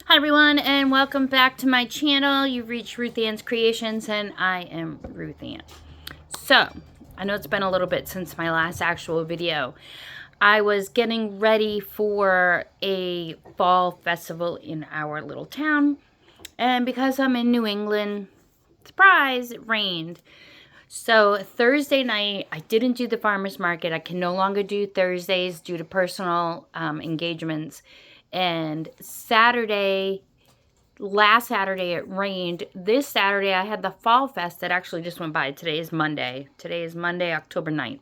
Hi everyone, and welcome back to my channel. You've reached Ruth Ann's Creations, and I am Ruth Ann. So, I know it's been a little bit since my last actual video. I was getting ready for a fall festival in our little town, and because I'm in New England, surprise, it rained. So Thursday night, I didn't do the farmer's market. I can no longer do Thursdays due to personal engagements. And last Saturday it rained. This Saturday I had the Fall Fest that actually just went by. Today is Monday. Today is Monday, October 9th.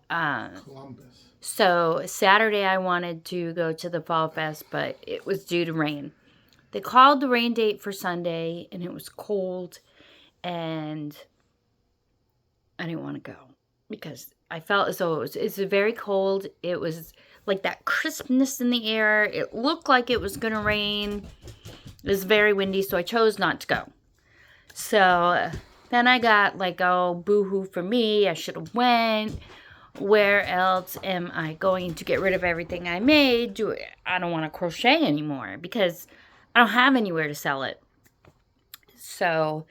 Columbus. So Saturday I wanted to go to the Fall Fest, but it was due to rain. They called the rain date for Sunday, and it was cold, and I didn't want to go because I felt as though it's very cold. It was like that crispness in the air. It looked like it was going to rain. It was very windy, so I chose not to go. So then I got like, oh, boo-hoo for me. I should have went. Where else am I going to get rid of everything I made? I don't want to crochet anymore because I don't have anywhere to sell it. So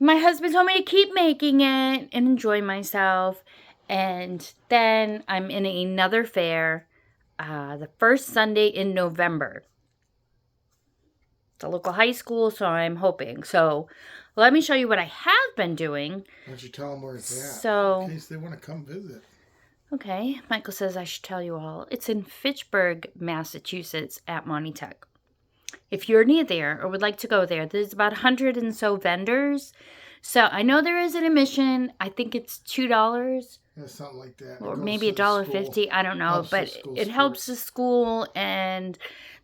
my husband told me to keep making it and enjoy myself. And then I'm in another fair the first Sunday in November. It's a local high school, so I'm hoping. So let me show you what I have been doing. Why don't you tell them where it's at? So, in case they want to come visit. Okay, Michael says I should tell you all. It's in Fitchburg, Massachusetts at Monty Tech. If you're near there or would like to go there, there's about 100 and so vendors. So I know there is an admission. I think it's $2. Yeah, something like that. Or maybe $1.50. I don't know, but it helps the school, and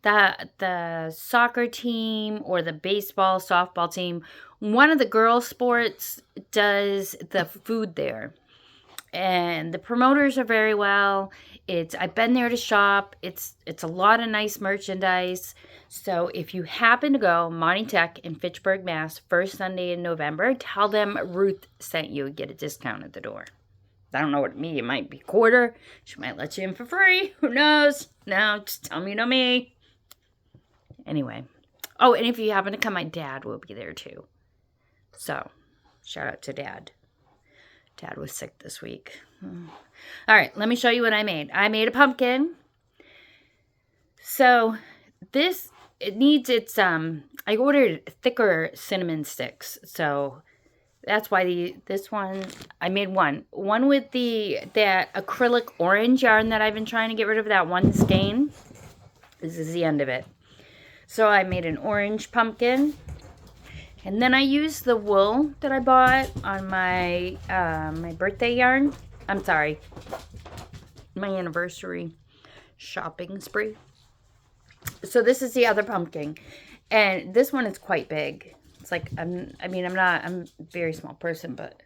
the soccer team or the baseball, softball team. One of the girls' sports does the food there, and the promoters are very well. I've been there to shop. It's a lot of nice merchandise. So if you happen to go, Monty Tech in Fitchburg, Mass, first Sunday in November, tell them Ruth sent you. Get a discount at the door. I don't know what it means. It might be quarter. She might let you in for free. Who knows? No, just tell me you know me. Anyway. Oh, and if you happen to come, my dad will be there too. So, shout out to Dad. Dad was sick this week. All right, let me show you what I made. I made a pumpkin. So, I ordered thicker cinnamon sticks. So, that's why this one, I made one with that acrylic orange yarn that I've been trying to get rid of, that one skein. This is the end of it. So I made an orange pumpkin, and then I used the wool that I bought on my my birthday yarn. I'm sorry, my anniversary shopping spree. So this is the other pumpkin, and this one is quite big. It's like, I'm a very small person, but,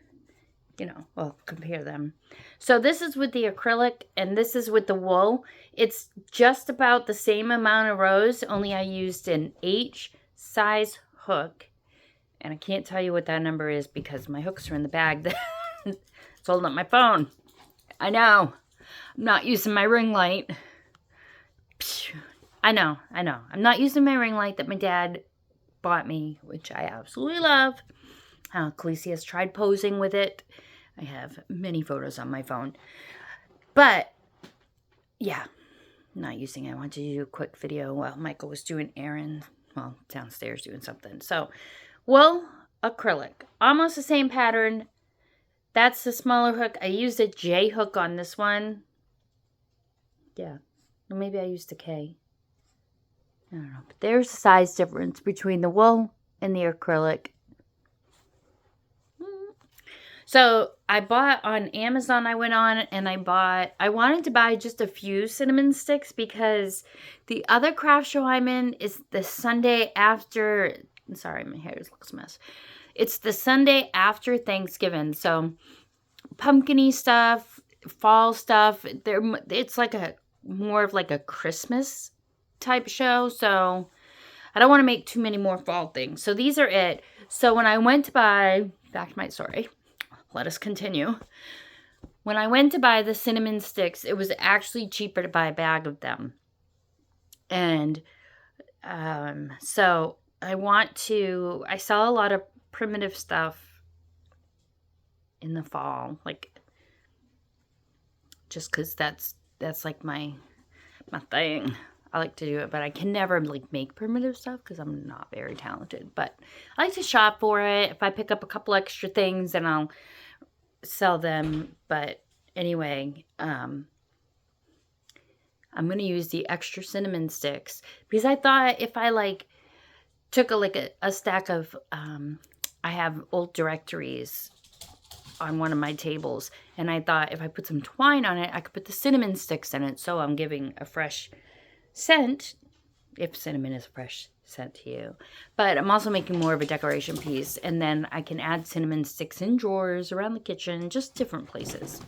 well, compare them. So this is with the acrylic, and this is with the wool. It's just about the same amount of rows, only I used an H size hook. And I can't tell you what that number is because my hooks are in the bag that's holding up my phone. I know. I'm not using my ring light. I know. I'm not using my ring light that my dad bought me, which I absolutely love. Khaleesi has tried posing with it. I have many photos on my phone. But, yeah, I'm not using it. I wanted to do a quick video while Michael was doing errands. Well, downstairs doing something. So, wool, acrylic. Almost the same pattern. That's the smaller hook. I used a J hook on this one. Yeah. Or maybe I used a K. I don't know. But there's a size difference between the wool and the acrylic. So I bought on Amazon, I went on and I wanted to buy just a few cinnamon sticks because the other craft show I'm in is the Sunday after, sorry, my hair looks a mess. It's the Sunday after Thanksgiving. So pumpkin-y stuff, fall stuff, it's like more of like a Christmas type show. So I don't want to make too many more fall things. So these are it. So when I went to buy, back to my story. Let us continue. When I went to buy the cinnamon sticks, it was actually cheaper to buy a bag of them. And So I sell a lot of primitive stuff in the fall, like, just because that's like my thing. I like to do it, but I can never like make primitive stuff because I'm not very talented. But I like to shop for it. If I pick up a couple extra things, then I'll sell them. But anyway, I'm gonna use the extra cinnamon sticks because I thought if I like took a stack of I have old directories on one of my tables, and I thought if I put some twine on it, I could put the cinnamon sticks in it, so I'm giving a fresh scent, if cinnamon is a fresh scent to you. But I'm also making more of a decoration piece, and then I can add cinnamon sticks in drawers around the kitchen, just different places.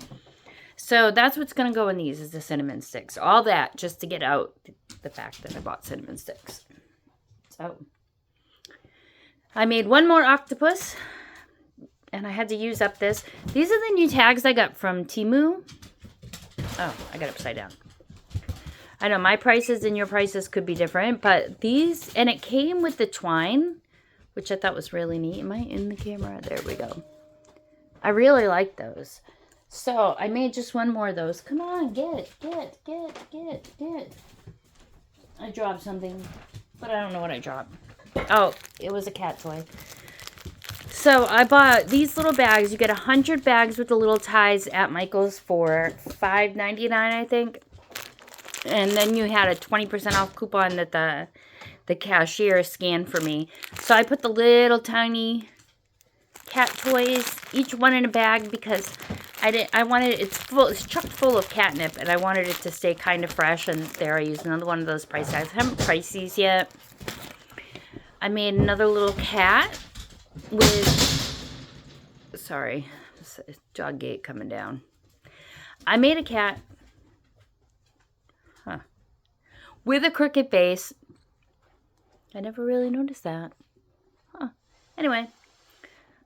So that's what's going to go in these, is the cinnamon sticks. All that just to get out the fact that I bought cinnamon sticks. So I made one more octopus, and I had to use up this. These are the new tags I got from Temu. Oh, I got it upside down. I know my prices and your prices could be different, but these, and it came with the twine, which I thought was really neat. Am I in the camera? There we go. I really like those. So I made just one more of those. Come on, get. I dropped something, but I don't know what I dropped. Oh, it was a cat toy. So I bought these little bags. You get 100 bags with the little ties at Michael's for $5.99, I think. And then you had a 20% off coupon that the cashier scanned for me. So I put the little tiny cat toys, each one in a bag, because it's chock full of catnip, and I wanted it to stay kind of fresh. And there I used another one of those price tags. I haven't priced these yet. I made another little cat with, sorry, dog gate coming down. I made a cat with a crooked face. I never really noticed that. Anyway,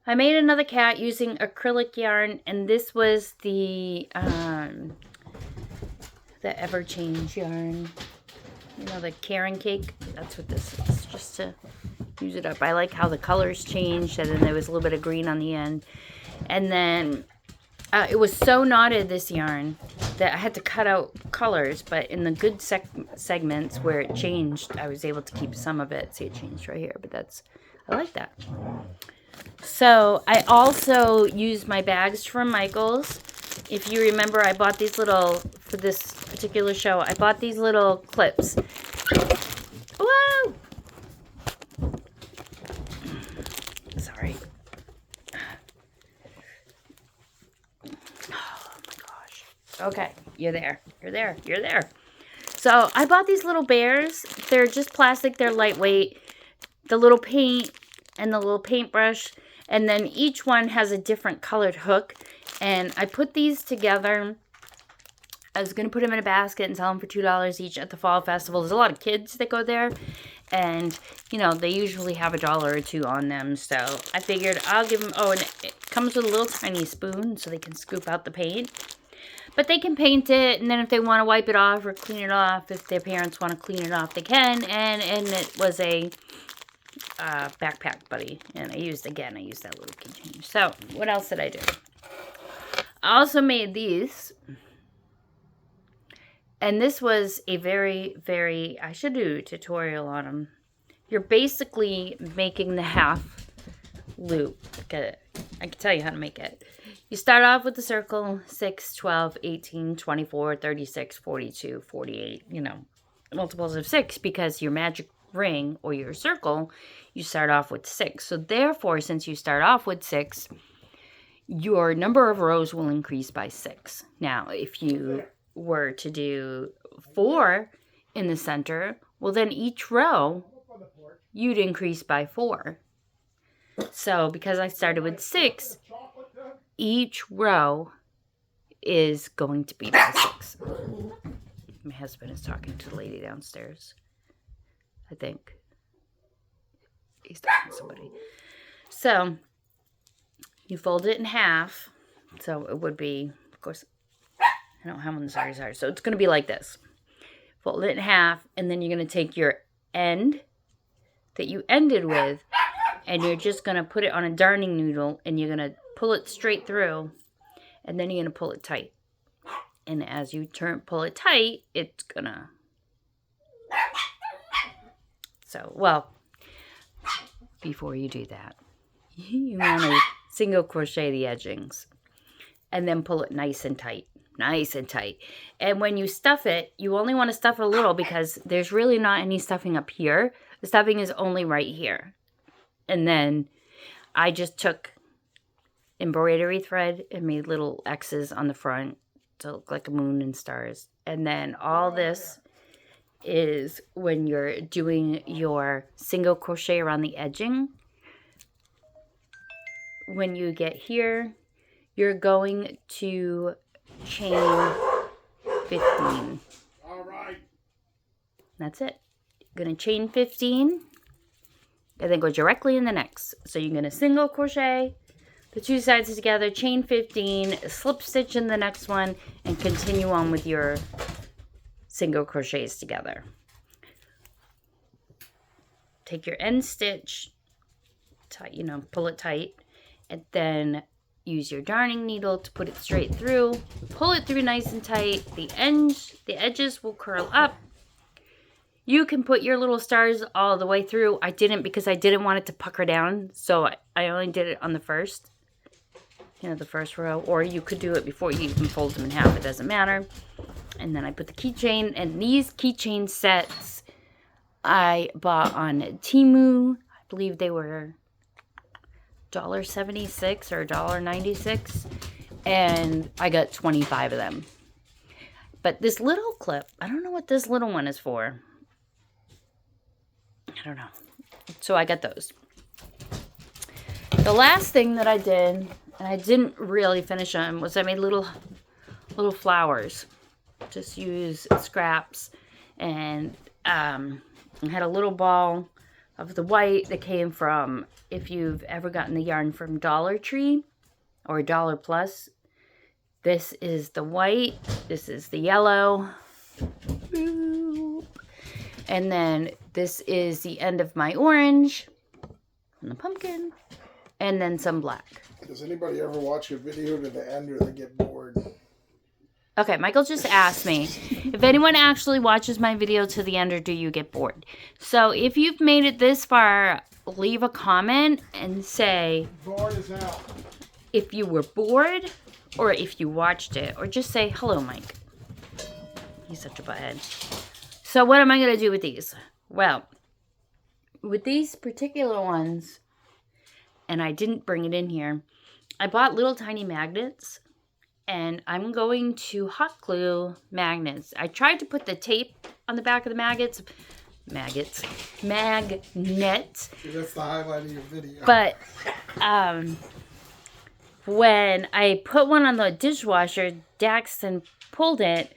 I made another cat using acrylic yarn, and this was the Ever Change yarn. You know, the Karen cake? That's what this is, just to use it up. I like how the colors changed, and then there was a little bit of green on the end. And then it was so knotted, this yarn, that I had to cut out colors, but in the good segments where it changed, I was able to keep some of it. See, it changed right here, but I like that. So I also used my bags from Michael's. If you remember, I bought these for this particular show, I bought these little clips. Whoa! Sorry. Oh my gosh. Okay, you're there. So I bought these little bears. They're just plastic. They're lightweight. The little paint and the little paintbrush. And then each one has a different colored hook. And I put these together. I was going to put them in a basket and sell them for $2 each at the Fall Festival. There's a lot of kids that go there. And, you know, they usually have $1 or $2 on them. So I figured I'll give them... Oh, and it comes with a little tiny spoon so they can scoop out the paint. But they can paint it, and then if they want to wipe it off or clean it off, if their parents want to clean it off, they can. And it was a backpack buddy. And I used that little keychain. So, what else did I do? I also made these. And this was a very, very... I should do a tutorial on them. You're basically making the half loop. I can tell you how to make it. You start off with the circle, 6, 12, 18, 24, 36, 42, 48, you know, multiples of 6, because your magic ring or your circle, you start off with 6. So therefore, since you start off with 6, your number of rows will increase by 6. Now, if you were to do 4 in the center, well, then each row, you'd increase by 4. So because I started with 6, each row is going to be by 6. My husband is talking to the lady downstairs. I think. He's talking to somebody. So, you fold it in half. So, it would be, of course, I don't have one. Sorry. So, it's going to be like this. Fold it in half, and then you're going to take your end that you ended with, and you're just going to put it on a darning needle, and you're going to pull it straight through, and then you're going to pull it tight. And as you pull it tight, it's going to... So, well, before you do that, you want to single crochet the edgings and then pull it nice and tight. Nice and tight. And when you stuff it, you only want to stuff a little because there's really not any stuffing up here. The stuffing is only right here. And then I just took embroidery thread and made little X's on the front to look like a moon and stars. And then all this is when you're doing your single crochet around the edging. When you get here, you're going to chain 15. All right. That's it. You're going to chain 15 and then go directly in the next. So you're going to single crochet the two sides together, chain 15, slip stitch in the next one, and continue on with your single crochets together. Take your end stitch, tight, pull it tight, and then use your darning needle to put it straight through. Pull it through nice and tight. The edges will curl up. You can put your little stars all the way through. I didn't because I didn't want it to pucker down, so I only did it on the first. The first row, or you could do it before you even fold them in half. It doesn't matter. And then I put the keychain, and these keychain sets I bought on Temu. I believe they were $1.76 or $1.96, and I got 25 of them. But this little clip, I don't know what this little one is for. I don't know. So I got those. The last thing that I did, and I didn't really finish them, was I made little flowers. Just use scraps, and I had a little ball of the white that came from, if you've ever gotten the yarn from Dollar Tree or Dollar Plus. This is the white, this is the yellow, and then this is the end of my orange, and the pumpkin, and then some black. Does anybody ever watch a video to the end or they get bored? Okay, Michael just asked me if anyone actually watches my video to the end or do you get bored. So if you've made it this far, leave a comment and say Bored as hell. If you were bored or if you watched it, or just say hello, Mike. He's such a butthead. So what am I going to do with these? Well, with these particular ones, and I didn't bring it in here, I bought little tiny magnets, and I'm going to hot glue magnets. I tried to put the tape on the back of the magnets. See, that's the highlight of your video. But when I put one on the dishwasher, Daxton pulled it,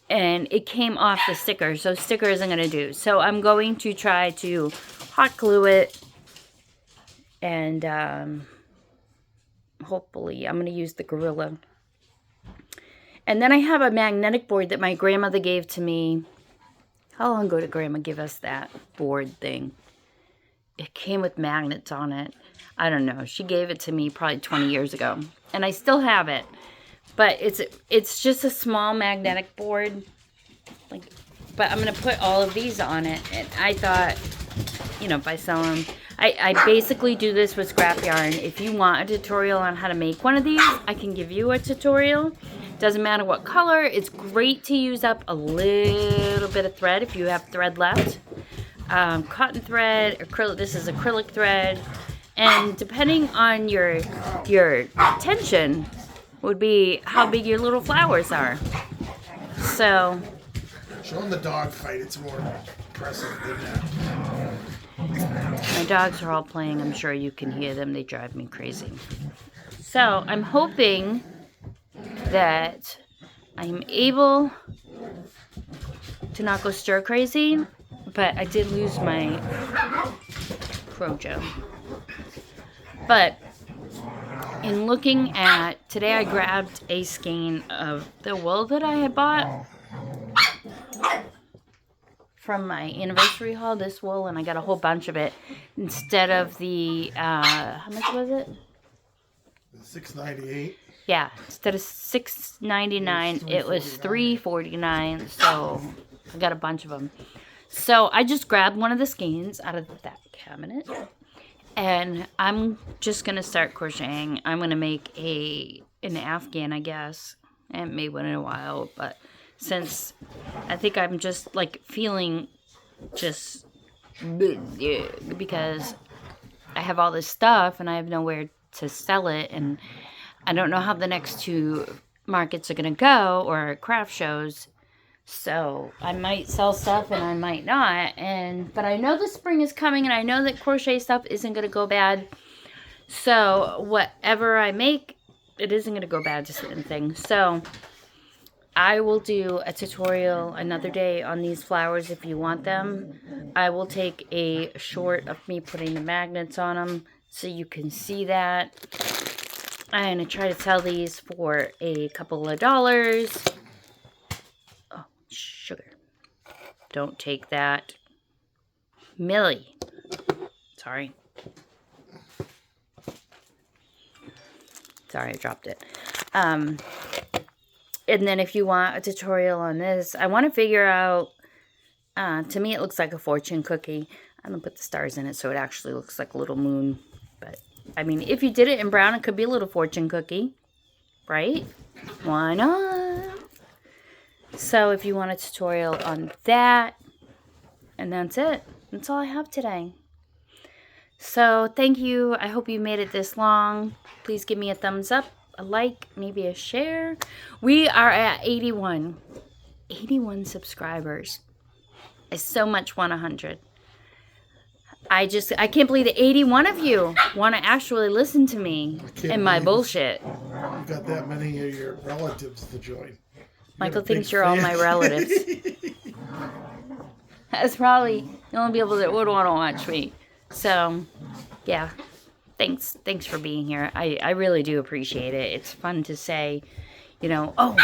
and it came off the sticker. So sticker isn't going to do. So I'm going to try to hot glue it, and hopefully I'm going to use the Gorilla. And then I have a magnetic board that my grandmother gave to me. How long ago did Grandma give us that board thing? It came with magnets on it. I don't know. She gave it to me probably 20 years ago. And I still have it. But it's just a small magnetic board. But I'm going to put all of these on it. And I thought, if I sell them. I basically do this with scrap yarn. If you want a tutorial on how to make one of these, I can give you a tutorial. Doesn't matter what color. It's great to use up a little bit of thread if you have thread left. Cotton thread, acrylic. This is acrylic thread, and depending on your tension, would be how big your little flowers are. So, showing the dog fight, it's more impressive than that. My dogs are all playing. I'm sure you can hear them. They drive me crazy. So I'm hoping that I'm able to not go stir crazy, but I did lose my Crojo. But in looking at, today I grabbed a skein of the wool that I had bought. from my anniversary haul, this wool, and I got a whole bunch of it instead of the, how much was it? $6.98. Yeah, instead of $6.99, it was $3.49, so I got a bunch of them. So I just grabbed one of the skeins out of that cabinet, and I'm just going to start crocheting. I'm going to make an Afghan, I guess. I haven't made one in a while, but since I think I'm just like feeling just because I have all this stuff and I have nowhere to sell it, and I don't know how the next 2 markets are going to go, or craft shows. So I might sell stuff and I might not. But I know the spring is coming, and I know that crochet stuff isn't going to go bad. So whatever I make, it isn't going to go bad, just certain things. So I will do a tutorial another day on these flowers if you want them. I will take a short of me putting the magnets on them so you can see that. I'm going to try to sell these for a couple of dollars. Oh, sugar. Don't take that. Millie. Sorry. Sorry, I dropped it. And then if you want a tutorial on this, I want to figure out, to me it looks like a fortune cookie. I'm going to put the stars in it so it actually looks like a little moon. But, I mean, if you did it in brown, it could be a little fortune cookie, right? Why not? So if you want a tutorial on that, and that's it. That's all I have today. So thank you. I hope you made it this long. Please give me a thumbs up, a like, maybe a share. We are at 81 subscribers. I so much want 100. I can't believe that 81 of you want to actually listen to me and my bullshit. You've got that many of your relatives to join. Michael thinks you're all my relatives. That's probably the only people that would want to watch me. So, yeah. Thanks for being here. I really do appreciate it. It's fun to say, you know, oh,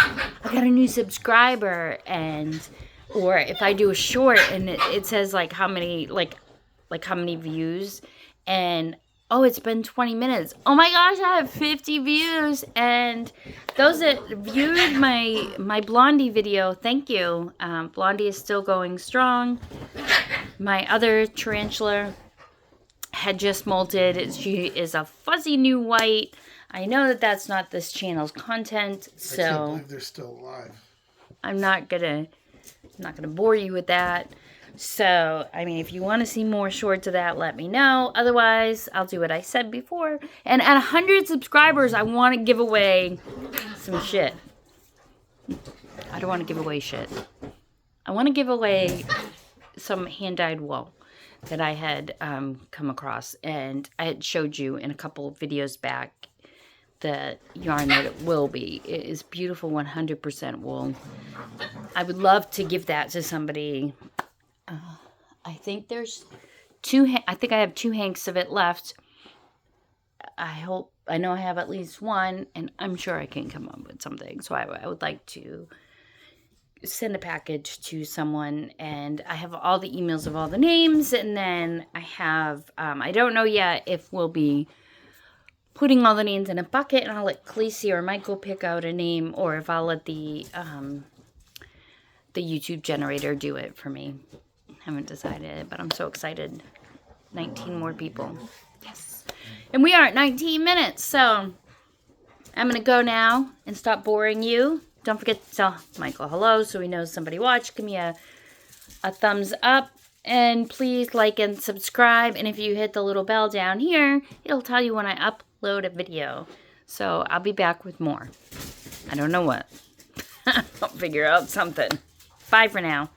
I got a new subscriber, or if I do a short and it says like how many how many views, and oh, it's been 20 minutes. Oh my gosh, I have 50 views, and those that viewed my Blondie video, thank you. Blondie is still going strong. My other tarantula had just molted. She is a fuzzy new white. I know that that's not this channel's content, so I can't believe they're still alive. I'm not gonna bore you with that. So, I mean, if you want to see more shorts of that, let me know. Otherwise, I'll do what I said before. And at 100 subscribers, I want to give away some shit. I don't want to give away shit. I want to give away some hand-dyed wool that I had come across. And I had showed you in a couple of videos back the yarn that it will be. It is beautiful 100% wool. I would love to give that to somebody. I think there's I think I have 2 hanks of it left. I know I have at least one, and I'm sure I can come up with something. So I would like to send a package to someone, and I have all the emails of all the names, and then I have, I don't know yet if we'll be putting all the names in a bucket, and I'll let Khaleesi or Michael pick out a name, or if I'll let the YouTube generator do it for me. Haven't decided, but I'm so excited. 19 more people. Yes. And we are at 19 minutes, so I'm going to go now and stop boring you. Don't forget to tell Michael hello so he knows somebody watched. Give me a thumbs up, and please like and subscribe. And if you hit the little bell down here, it'll tell you when I upload a video. So I'll be back with more. I don't know what. I'll figure out something. Bye for now.